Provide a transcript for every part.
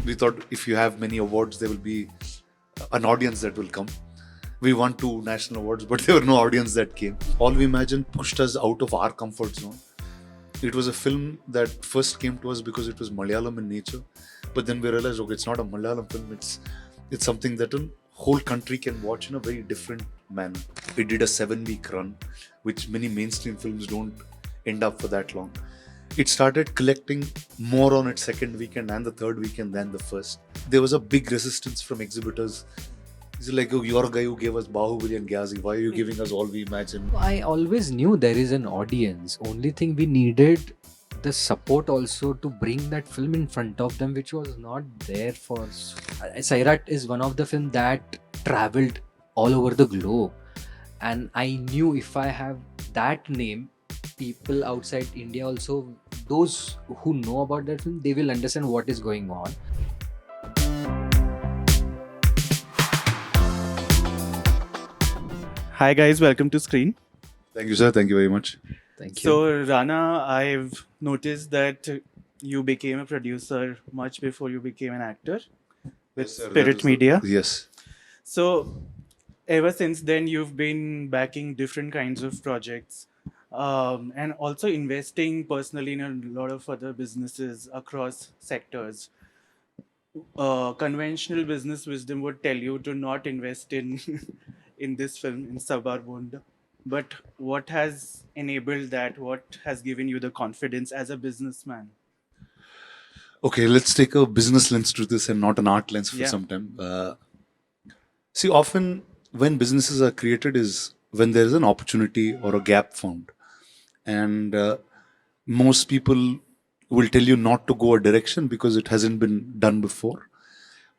We thought if you have many awards, there will be an audience that will come. We won 2 national awards, but there were no audience that came. All We Imagined pushed us out of our comfort zone. It was a film that first came to us because it was Malayalam in nature, but then we realized, okay, it's not a Malayalam film. It's something that a whole country can watch in a very different manner. We did a 7-week run, which many mainstream films don't end up for that long. It started collecting more on its second weekend and the third weekend than the first. There was a big resistance from exhibitors. It's like, oh, you're a guy who gave us Baahubali and Ghazi. Why are you giving us All We Imagine? I always knew there is an audience. Only thing we needed the support also to bring that film in front of them, which was not there for. Sairat is one of the film that traveled all over the globe, and I knew if I have that name, people outside India also, those who know about that film, they will understand what is going on. Hi guys, welcome to Screen. Thank you, sir. Thank you very much. Thank you. So Rana, I've noticed that you became a producer much before you became an actor with Yes, sir, that Spirit was Media. Yes. So ever since then, you've been backing different kinds of projects and also investing personally in a lot of other businesses across sectors. Conventional business wisdom would tell you to not invest in in this film in Sabar Bonda. But what has enabled that? What has given you the confidence as a businessman? Okay, let's take a business lens to this and not an art lens for Yeah. some time. See, often when businesses are created is when there is an opportunity or a gap found. And most people will tell you not to go a direction because it hasn't been done before.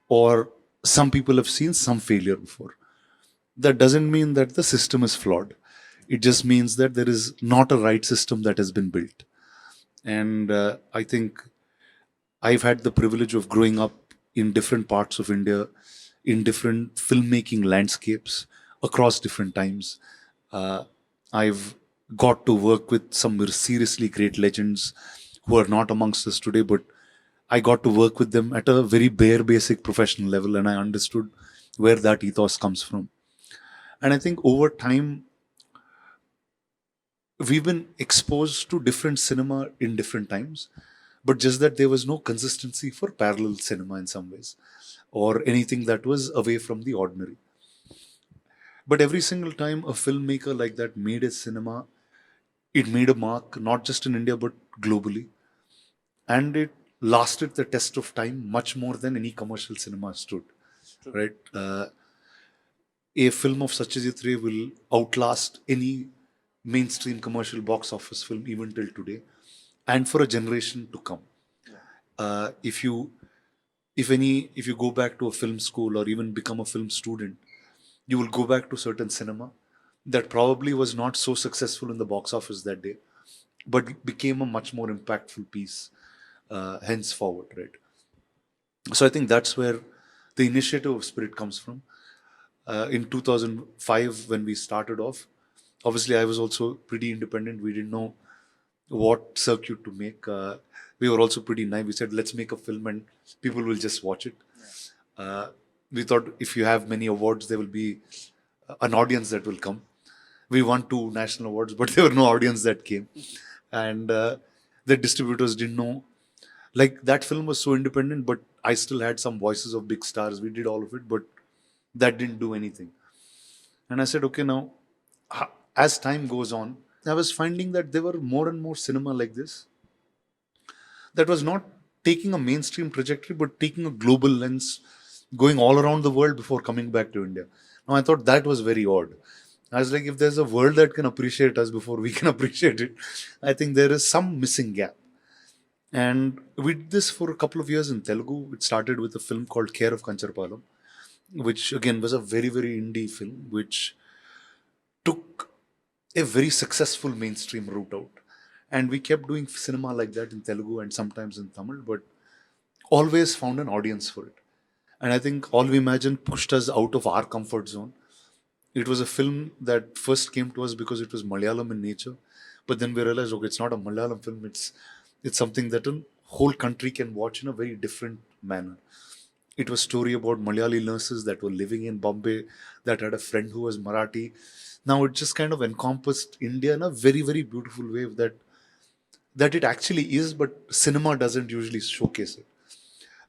Or some people have seen some failure before. That doesn't mean that the system is flawed. It just means that there is not a right system that has been built. And I think I've had the privilege of growing up in different parts of India, in different filmmaking landscapes across different times. I've got to work with some seriously great legends who are not amongst us today, but I got to work with them at a very bare basic professional level, and I understood where that ethos comes from. And I think over time, we've been exposed to different cinema in different times, but just that there was no consistency for parallel cinema in some ways, or anything that was away from the ordinary. But every single time a filmmaker like that made his cinema, it made a mark, not just in India, but globally. And it lasted the test of time much more than any commercial cinema stood. Right? A film of Satyajit Ray will outlast any mainstream commercial box office film even till today, and for a generation to come. If you go back to a film school or even become a film student, you will go back to certain cinema that probably was not so successful in the box office that day, but became a much more impactful piece henceforward, right? So I think that's where the initiative of Spirit comes from. In 2005, when we started off, obviously I was also pretty independent. We didn't know what circuit to make. We were also pretty naive. We said, let's make a film and people will just watch it. We thought if you have many awards, there will be an audience that will come. We won 2 national awards, but there were no audience that came. And the distributors didn't know. Like, that film was so independent, but I still had some voices of big stars. We did all of it, but that didn't do anything. And I said, okay, now, as time goes on, I was finding that there were more and more cinema like this that was not taking a mainstream trajectory, but taking a global lens, going all around the world before coming back to India. Now, I thought that was very odd. I was like, if there's a world that can appreciate us before we can appreciate it, I think there is some missing gap. And we did this for a couple of years in Telugu. It started with a film called Care of Kancharpalam, which again was a very, very indie film, which took a very successful mainstream route out. And we kept doing cinema like that in Telugu and sometimes in Tamil, but always found an audience for it. And I think All We Imagined pushed us out of our comfort zone. It was a film that first came to us because it was Malayalam in nature, but then we realized, okay, it's not a Malayalam film. It's something that a whole country can watch in a very different manner. It was story about Malayali nurses that were living in Bombay, that had a friend who was Marathi. Now it just kind of encompassed India in a very, very beautiful way that it actually is, but cinema doesn't usually showcase it.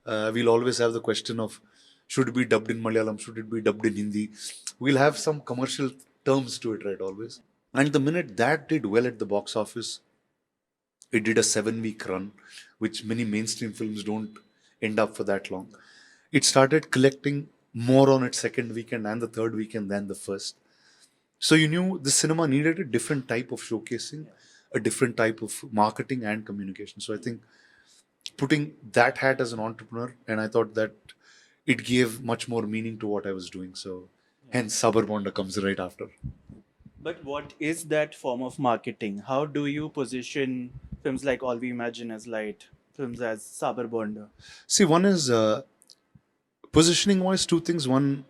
We'll always have the question of should it be dubbed in Malayalam, should it be dubbed in Hindi? We'll have some commercial terms to it, right? Always. And the minute that did well at the box office, it did a 7 week run, which many mainstream films don't end up for that long. It started collecting more on its second weekend and the third weekend than the first. So you knew the cinema needed a different type of showcasing, a different type of marketing and communication. So I think putting that hat as an entrepreneur, and I thought that it gave much more meaning to what I was doing. So hence Sabar Bonda comes right after. But what is that form of marketing? How do you position films like All We Imagine as Light, films as Sabar Bonda? See, one is positioning wise, two things. One,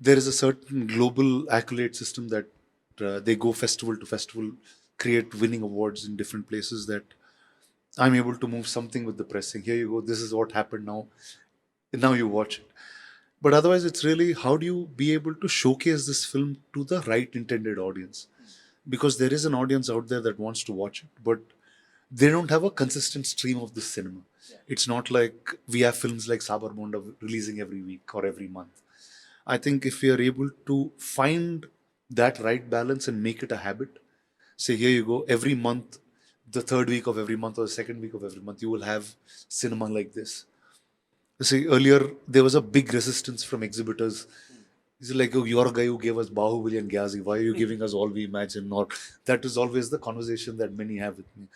there is a certain global accolade system that they go festival to festival, create winning awards in different places that I'm able to move something with the press saying, here you go, this is what happened now. Now you watch it. But otherwise, it's really how do you be able to showcase this film to the right intended audience? Because there is an audience out there that wants to watch it, but they don't have a consistent stream of this cinema. It's not like we have films like Sabar Bonda releasing every week or every month. I think if we are able to find that right balance and make it a habit, say, here you go, every month, the third week of every month or the second week of every month, you will have cinema like this. See, earlier there was a big resistance from exhibitors. It's like, oh, you're a guy who gave us Baahubali and Ghazi. Why are you giving us All We Imagine? Or that is always the conversation that many have with me.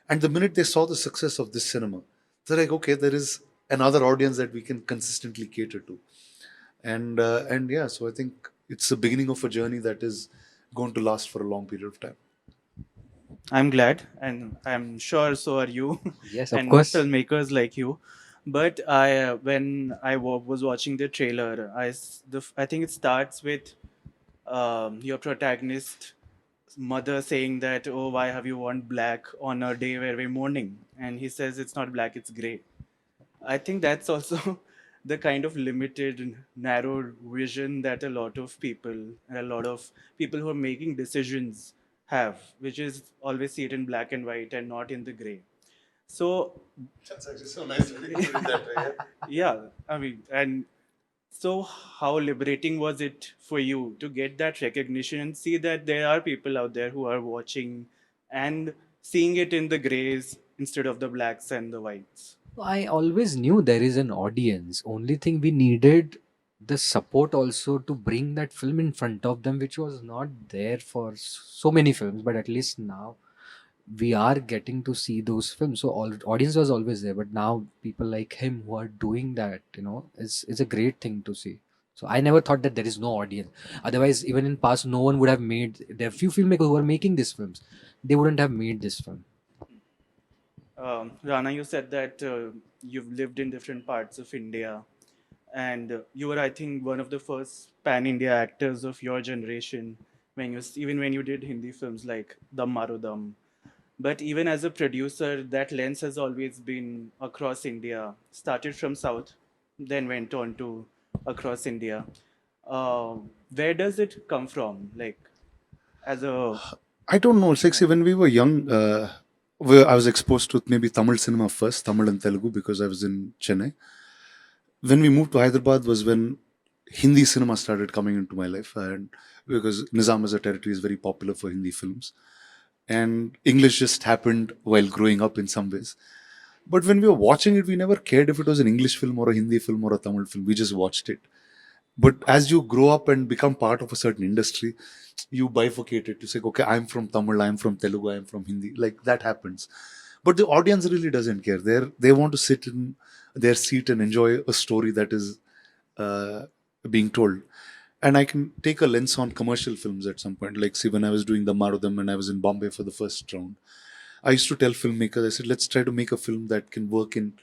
And the minute they saw the success of this cinema, they're like, okay, there is another audience that we can consistently cater to. And yeah, so I think it's the beginning of a journey that is going to last for a long period of time. I'm glad, and I'm sure so are you, Yes, of and course. filmmakers like you. But when I was watching the trailer, I think it starts with your protagonist mother saying that, oh, why have you worn black on a day where we're mourning? And he says it's not black, it's gray. I think that's also the kind of limited, narrow vision that a lot of people and a lot of people who are making decisions have, which is always see it in black and white and not in the gray. So, That's actually so nice to put it that way. yeah, I mean, and so how liberating was it for you to get that recognition and see that there are people out there who are watching and seeing it in the grays instead of the blacks and the whites? I always knew there is an audience. Only thing we needed the support also to bring that film in front of them, which was not there for so many films. But at least now we are getting to see those films. So all audience was always there, but now people like him who are doing that, it's a great thing to see. So I never thought that there is no audience. Otherwise, even in past, no one would have made. There are few filmmakers who are making these films. They wouldn't have made this film. Rana, you said that you've lived in different parts of India, and you were, I think, one of the first pan-India actors of your generation even when you did Hindi films like Dam Maro Dam. But even as a producer, that lens has always been across India. Started from South, then went on to across India. Uh, where does it come from? Like, as a I don't know. It's like, see, when we were young, I was exposed to maybe Tamil cinema first, Tamil and Telugu, because I was in Chennai. When we moved to Hyderabad was when Hindi cinema started coming into my life, and because Nizam as a territory is very popular for Hindi films, and English just happened while growing up in some ways. But when we were watching it, we never cared if it was an English film or a Hindi film or a Tamil film. We just watched it. But as you grow up and become part of a certain industry, you bifurcate it. You say, okay, I'm from Tamil, I'm from Telugu, I'm from Hindi. Like that happens. But the audience really doesn't care. They want to sit in their seat and enjoy a story that is uh, being told. And I can take a lens on commercial films at some point. Like, see, when I was doing the Marodam and I was in Bombay for the first round, I used to tell filmmakers, I said, let's try to make a film that can work in,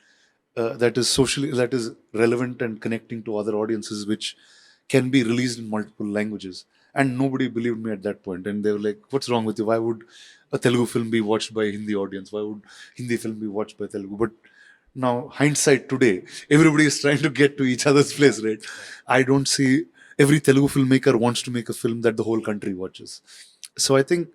that is socially, that is relevant and connecting to other audiences, which can be released in multiple languages. And nobody believed me at that point. And they were like, what's wrong with you? Why would a Telugu film be watched by a Hindi audience? Why would Hindi film be watched by Telugu? But Now hindsight today, everybody is trying to get to each other's place, right? I don't see every Telugu filmmaker wants to make a film that the whole country watches. So I think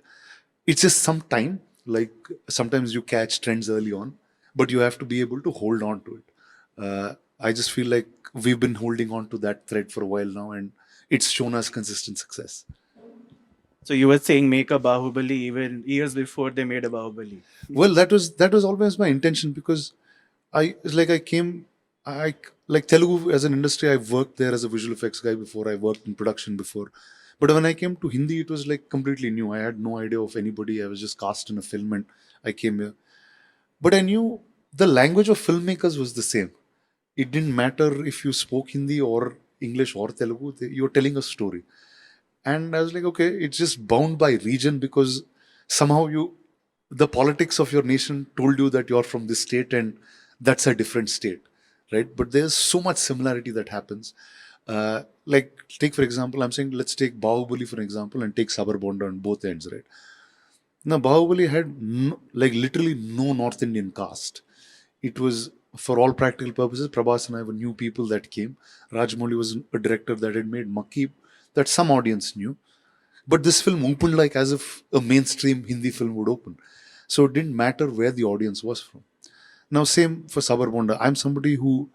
it's just some time. Like sometimes you catch trends early on, but you have to be able to hold on to it. I just feel like we've been holding on to that thread for a while now, and it's shown us consistent success. So you were saying make a Bahubali even years before they made a Bahubali. Well, that was always my intention, because it's like I came, I like Telugu as an industry. I worked there as a visual effects guy before. I worked in production before, but when I came to Hindi, it was like completely new. I had no idea of anybody. I was just cast in a film, and I came here. But I knew the language of filmmakers was the same. It didn't matter if you spoke Hindi or English or Telugu. You were telling a story. And I was like, okay, it's just bound by region, because somehow the politics of your nation told you that you're from this state and that's a different state, right? But there's so much similarity that happens. Like, take for example, I'm saying, let's take Bahubali for example and take Sabar Bonda on both ends, right? Now, Bahubali had like literally no North Indian cast. It was, for all practical purposes, Prabhas and I were new people that came. Rajmouli was a director that had made Makki, that some audience knew. But this film opened like as if a mainstream Hindi film would open. So it didn't matter where the audience was from. Now, same for Sabar Bonda. I'm somebody who,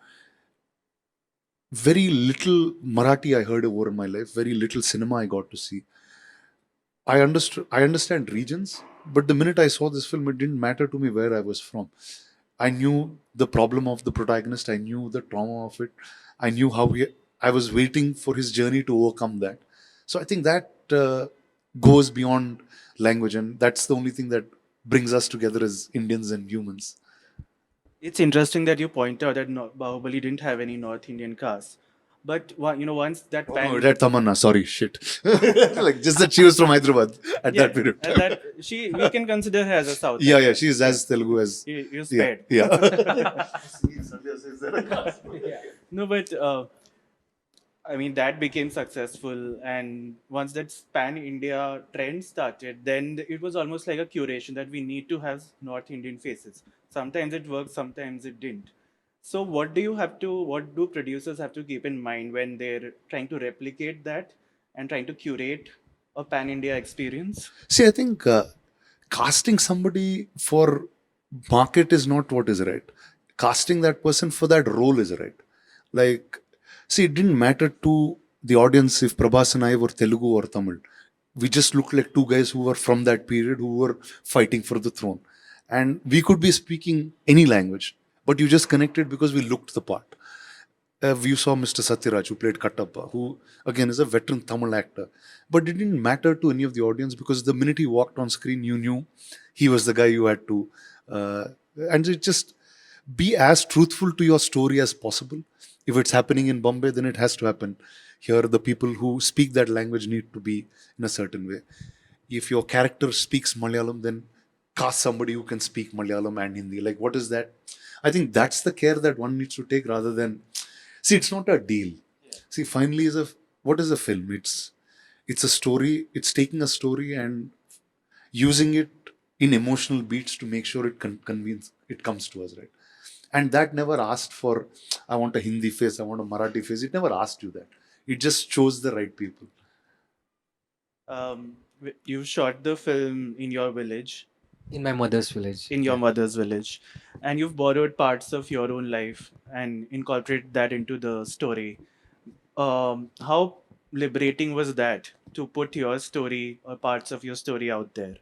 very little Marathi I heard over in my life, very little cinema I got to see. I understand regions, but the minute I saw this film, it didn't matter to me where I was from. I knew the problem of the protagonist. I knew the trauma of it. I knew I was waiting for his journey to overcome that. So I think that goes beyond language, and that's the only thing that brings us together as Indians and humans. It's interesting that you point out that Bahubali didn't have any North Indian cast. But once that Oh, pan, no, that Tamanna, sorry, shit. Like just that she was from Hyderabad at yeah, that period. and that we can consider her as a South Yeah, actor. she's as Telugu as. You Yeah, spared. yeah. No, but I mean that became successful, and once that pan India trend started, then it was almost like a curation that we need to have North Indian faces. Sometimes it worked, sometimes it didn't. So what do producers have to keep in mind when they're trying to replicate that and trying to curate a pan India experience? See, I think casting somebody for market is not what is right. Casting that person for that role is right. Like, see, it didn't matter to the audience if Prabhas and I were Telugu or Tamil. We just looked like two guys who were from that period who were fighting for the throne. And we could be speaking any language, but you just connected because we looked the part. You saw Mr. Satyaraj, who played Kattappa, who again is a veteran Tamil actor. But it didn't matter to any of the audience, because the minute he walked on screen, you knew he was the guy you had to. Uh, and it just be as truthful to your story as possible. If it's happening in Bombay, then it has to happen here. The people who speak that language need to be in a certain way. If your character speaks Malayalam, then cast somebody who can speak Malayalam and Hindi. Like, what is that? I think that's the care that one needs to take, rather than, see, it's not a deal. See, finally, what is a film? It's a story. It's taking a story and using it in emotional beats to make sure it comes to us, right? And that never asked for, I want a Hindi face, I want a Marathi face. It never asked you that. It just chose the right people. You shot the film in your village, In my mother's village. in your Yeah. mother's village, and you've borrowed parts of your own life and incorporated that into the story. How liberating was that to put your story or parts of your story out there?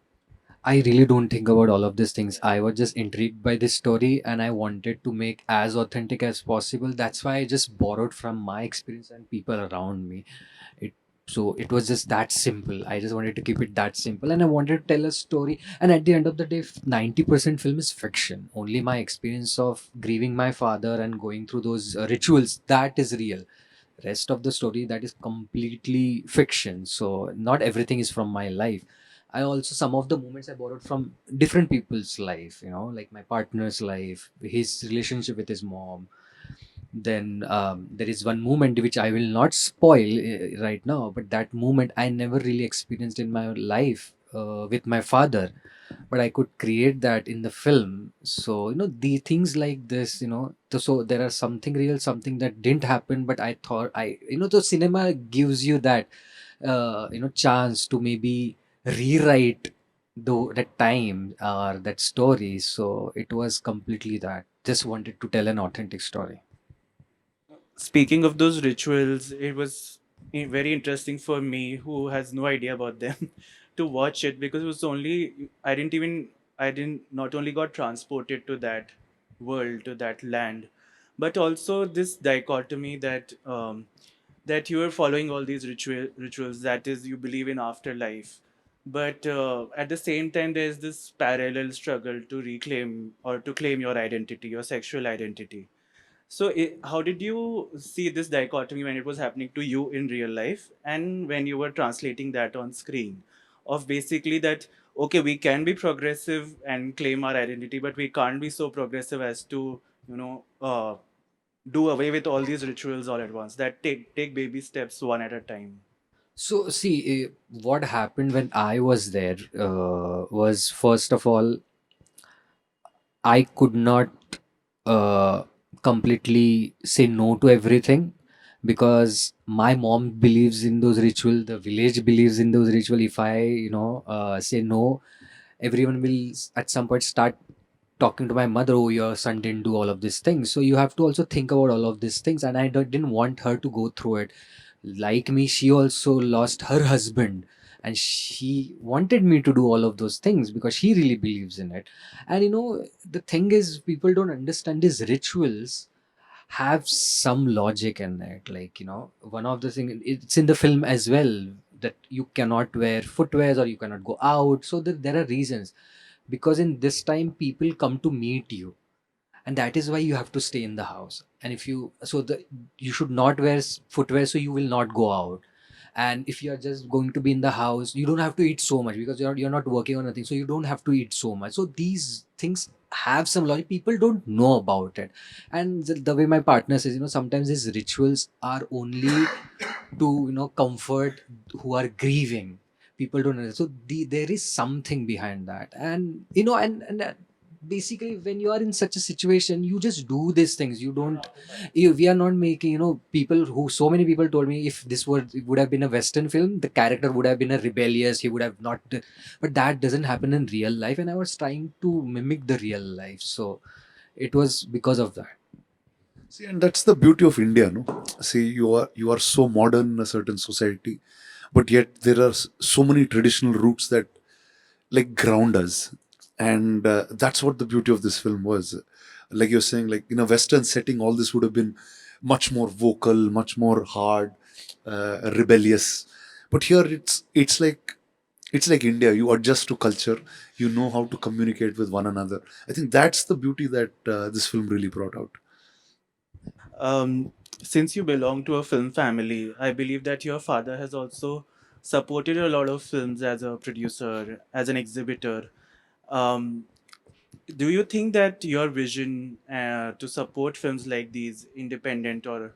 I really don't think about all of these things. I was just intrigued by this story and I wanted to make as authentic as possible. That's why I just borrowed from my experience and people around me. It so it was just that simple. I just wanted to keep it that simple and I wanted to tell a story. And at the end of the day, 90% film is fiction. Only my experience of grieving my father and going through those rituals, that is real. Rest of the story, that is completely fiction. So not everything is from my life. I also, some of the moments I borrowed from different people's life, like my partner's life, his relationship with his mom. Then there is one moment which I will not spoil right now, but that moment I never really experienced in my life with my father. but I could create that in the film. So the things like this, so there are something real, something that didn't happen, but I thought the cinema gives you that chance to maybe rewrite that time or that story. So it was completely that, just wanted to tell an authentic story. Speaking of those rituals, it was very interesting for me, who has no idea about them, to watch it, because it was only I didn't not only got transported to that world, to that land, but also this dichotomy that that you are following all these rituals, that is, you believe in afterlife, but at the same time there's this parallel struggle to reclaim or to claim your identity, your sexual identity. So, how did you see this dichotomy when it was happening to you in real life and when you were translating that on screen? Of basically that, okay, we can be progressive and claim our identity, but we can't be so progressive as to, do away with all these rituals all at once. That take baby steps one at a time. So see, what happened when I was there was, first of all, I could not uh, completely say no to everything, because my mom believes in those rituals, the village believes in those rituals. If I, say no, everyone will at some point start talking to my mother. Oh, your son didn't do all of these things. So you have to also think about all of these things, and I didn't want her to go through it. Like me, she also lost her husband, and she wanted me to do all of those things because she really believes in it. And the thing is, people don't understand these rituals have some logic in it. Like, one of the things, it's in the film as well, that you cannot wear footwears or you cannot go out. So there are reasons, because in this time people come to meet you, and that is why you have to stay in the house. And if you so the you should not wear footwear, so you will not go out. And if you are just going to be in the house, you don't have to eat so much, because you're not working on nothing, so you don't have to eat so much. So these things have some logic, people don't know about it. And the way my partner says, sometimes these rituals are only to comfort who are grieving. People don't know. So there is something behind that. And basically, when you are in such a situation, you just do these things. You don't we are not making, people who so many people told me, if this would have been a western film, the character would have been a rebellious, he would have not, but that doesn't happen in real life, and I was trying to mimic the real life. So it was because of that. See, and that's the beauty of India, no? See, you are so modern in a certain society, but yet there are so many traditional roots that like ground us, and that's what the beauty of this film was. Like you're saying, like in a Western setting, all this would have been much more vocal, much more hard, rebellious. But here, it's like India. You adjust to culture. You know how to communicate with one another. I think that's the beauty that this film really brought out. Um, since you belong to a film family, I believe that your father has also supported a lot of films as a producer, as an exhibitor. Um, do you think that your vision to support films like these, independent or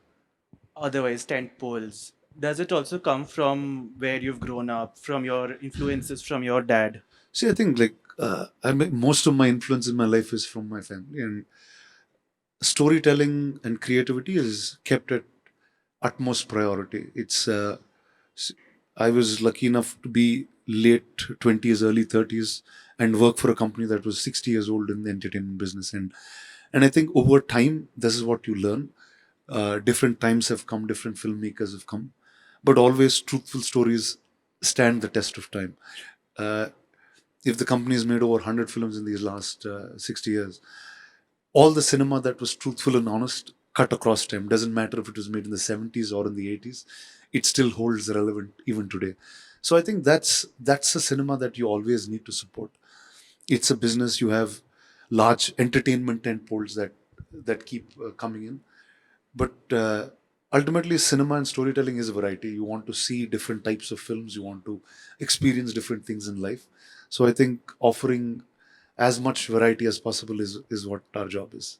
otherwise tentpoles, does it also come from where you've grown up, from your influences from your dad? See, I think like I mean, most of my influence in my life is from my family, and storytelling and creativity is kept at utmost priority. S- I was lucky enough to be late 20s, early 30s, and work for a company that was 60 years old in the entertainment business. And I think over time, this is what you learn. Different times have come, different filmmakers have come, but always truthful stories stand the test of time. Uh, if the company has made over 100 films in these last 60 years, all the cinema that was truthful and honest cut across time. Doesn't matter if it was made in the 70s or in the 80s, it still holds relevant even today. So I think that's a cinema that you always need to support. It's a business. You have large entertainment tentpoles that keep coming in, but ultimately cinema and storytelling is a variety. You want to see different types of films, you want to experience different things in life. So I think offering as much variety as possible is what our job is.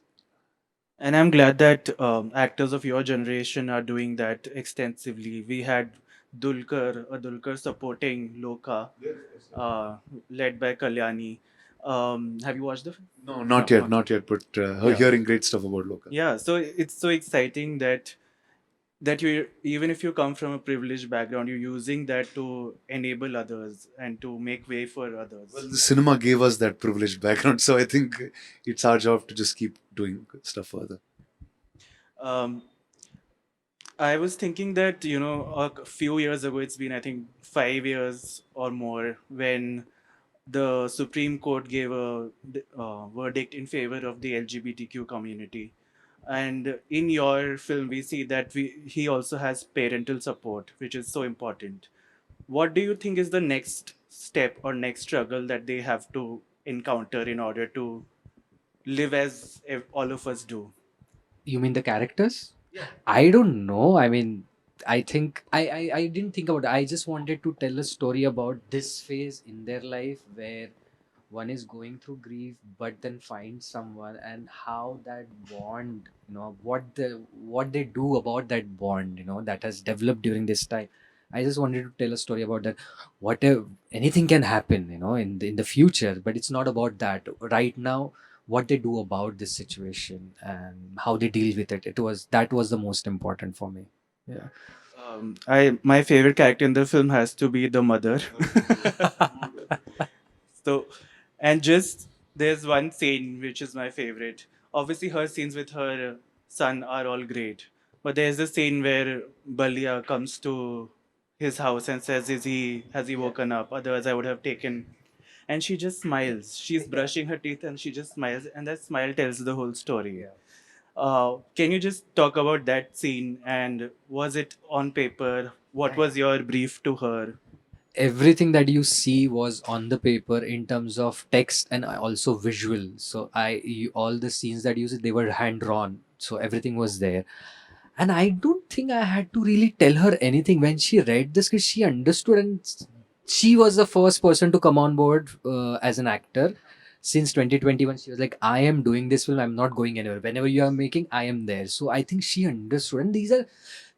And I'm glad that actors of your generation are doing that extensively. We had Dulquer supporting Loka, uh, led by Kalyani. Have you watched the film? No, No, not yet, not yet. not yet. But Yeah. hearing great stuff about local. Yeah, so it's so exciting that you, even if you come from a privileged background, you're using that to enable others and to make way for Well, others. the cinema gave us that privileged background, so I think it's our job to just keep doing stuff further. Um, I was thinking that, a few years ago, it's been, I think, 5 years or more, when the Supreme Court gave a verdict in favor of the LGBTQ community. And in your film, we see that he also has parental support, which is so important. What do you think is the next step or next struggle that they have to encounter in order to live as all of us do? You mean the characters? I don't know. I mean, I think I didn't think about it. I just wanted to tell a story about this phase in their life where one is going through grief but then finds someone, and how that bond, what they do about that bond, that has developed during this time. I just wanted to tell a story about that. Whatever, anything can happen, in the future, but it's not about that right now. What they do about this situation and how they deal with it, that was the most important for me. Yeah. I My favorite character in the film has to be the mother. So, and just there's one scene which is my favorite. Obviously, her scenes with her son are all great, but there's a scene where Balia comes to his house and says, "Is he has he woken up? Otherwise, I would have taken." And she just smiles. She's brushing her teeth and she just smiles, and that smile tells the whole story. Can you just talk about that scene, and was it on paper? What was your brief to her? Everything that you see was on the paper in terms of text and also visual. So all the scenes that you see, they were hand drawn, so everything was there. And I don't think I had to really tell her anything. When she read this, because she understood, and she was the first person to come on board as an actor. Since 2021, she was like, I am doing this film, I'm not going anywhere. Whenever you are making, I am there. So I think she understood, and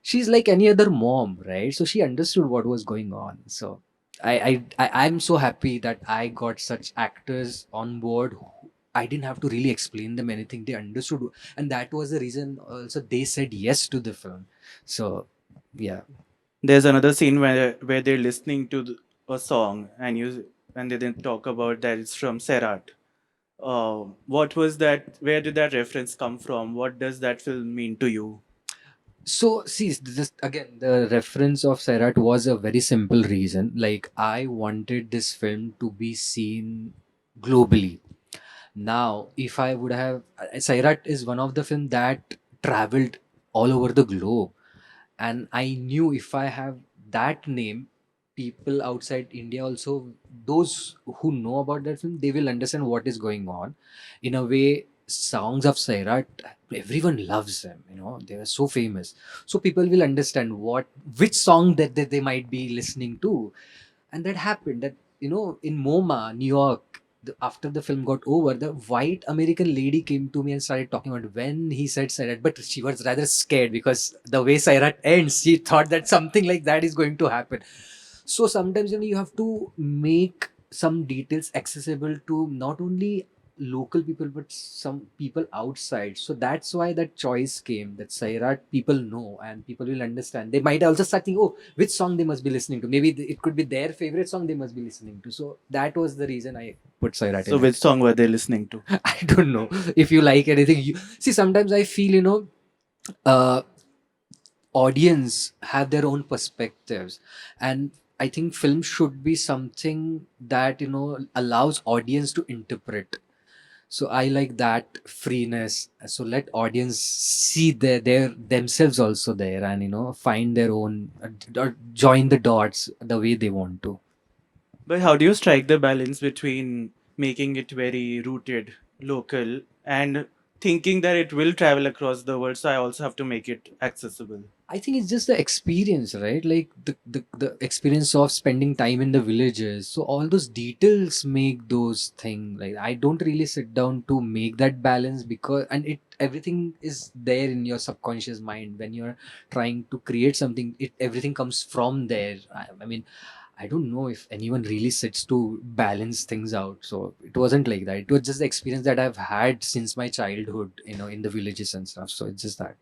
she's like any other mom, right? So she understood what was going on. So I'm so happy that I got such actors on board who I didn't have to really explain them anything. They understood, and that was the reason also they said yes to the film. So yeah. There's another scene where they're listening to a song, and they then talk about that it's from Serat. What was that? Where did that reference come from? What does that film mean to you? So see, this again, the reference of Sairat was a very simple reason. Like, I wanted this film to be seen globally. Now, if I would have, Sairat is one of the film that traveled all over the globe, and I knew if I have that name, people outside India also, those who know about that film, they will understand what is going on. In a way, songs of Sairat, everyone loves them. They are so famous, so people will understand which song that they might be listening to. And that happened, that in MoMA, New York, after the film got over, the white American lady came to me and started talking about when he said Sairat, but she was rather scared because the way Sairat ends, she thought that something like that is going to happen. So sometimes you have to make some details accessible to not only local people but some people outside. So that's why that choice came, that Sairat people know and people will understand. They might also start thinking, oh, which song they must be listening to. Maybe it could be their favorite song they must be listening to. So that was the reason I put Sairat So, in which it. song were they listening to? I don't know if you like anything. See, sometimes I feel, uh, audience have their own perspectives, and I think film should be something that allows audience to interpret. So I like that freeness. So let audience see their themselves also there, and find their own, or join the dots the way they want to. But how do you strike the balance between making it very rooted, local, and thinking that it will travel across the world? So I also have to make it accessible. I think it's just the experience, right? Like the experience of spending time in the villages. So all those details make those things. Like, I don't really sit down to make that balance, because and it everything is there in your subconscious mind when you're trying to create something. Everything comes from there. I mean, I don't know if anyone really sits to balance things out. So it wasn't like that. It was just the experience that I've had since my childhood, in the villages and stuff. So it's just that.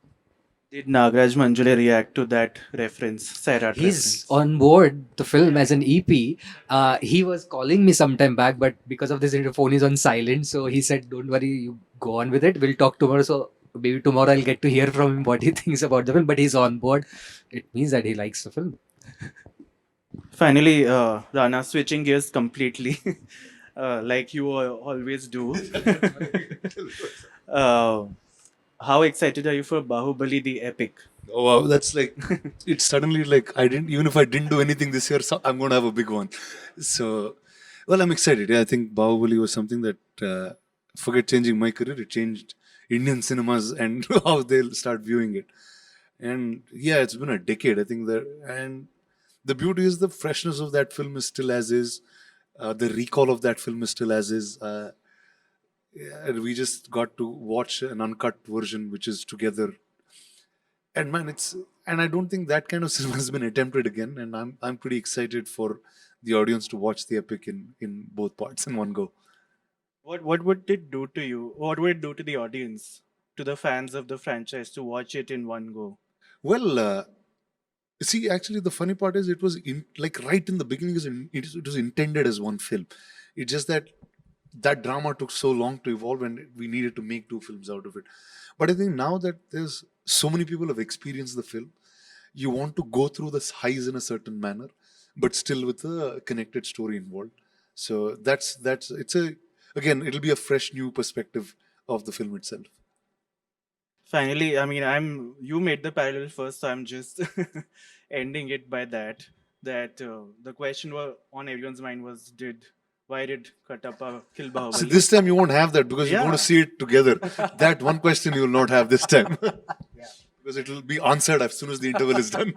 Did Nagraj Manjule react to that reference, Sairat He's reference? on board the film as an EP. He was calling me sometime back, but because of this, the phone is on silent. So he said, "Don't worry, you go on with it. We'll talk tomorrow." So maybe tomorrow I'll get to hear from him what he thinks about the film. But he's on board. It means that he likes the film. Finally, Rana, switching gears completely, like you always do. uh, how excited are you for Bahubali the epic? Oh wow, that's like it's suddenly like I didn't even if I didn't do anything this year, so I'm gonna have a big one. So, well, I'm excited. Yeah, I think Bahubali was something that forget changing my career, it changed Indian cinemas and how they'll start viewing it. And yeah, it's been a decade. I think that and the beauty is the freshness of that film is still as is. The recall of that film is still as is. Yeah, and we just got to watch an uncut version, which is together and man it's and I don't think that kind of cinema has been attempted again, and I'm pretty excited for the audience to watch the epic in both parts in one go. What would it do to you? What would it do to the audience, to the fans of the franchise, to watch it in one go? Well, see, actually the funny part is it was like right in the beginning it was intended as one film. It's just that that drama took so long to evolve and we needed to make two films out of it. But I think now that there's so many people have experienced the film, you want to go through the highs in a certain manner but still with a connected story involved. So that's it's a again it'll be a fresh new perspective of the film itself. Finally, I mean, you made the parallel first, so I'm just ending it by that. That the question on everyone's mind was, did why did Katappa kill So Bahubali? this time you won't have that because you're going Yeah. to see it together. That one question you will not have this time because it will be answered as soon as the interval is done.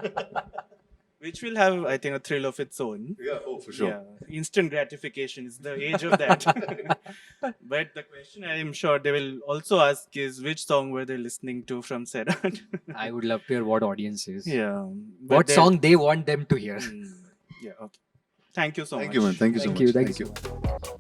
Which will have, I think, a thrill of its own. Yeah, oh for sure. Yeah, instant gratification is the age of that. But the question I am sure they will also ask is which song were they listening to from Serat? I would love to hear what audience is. Yeah. but What then- song they want them to hear. Hmm, yeah, okay. Thank you so Thank much. you, man. Thank you so Thank much. you. Thank you Thank so you. much.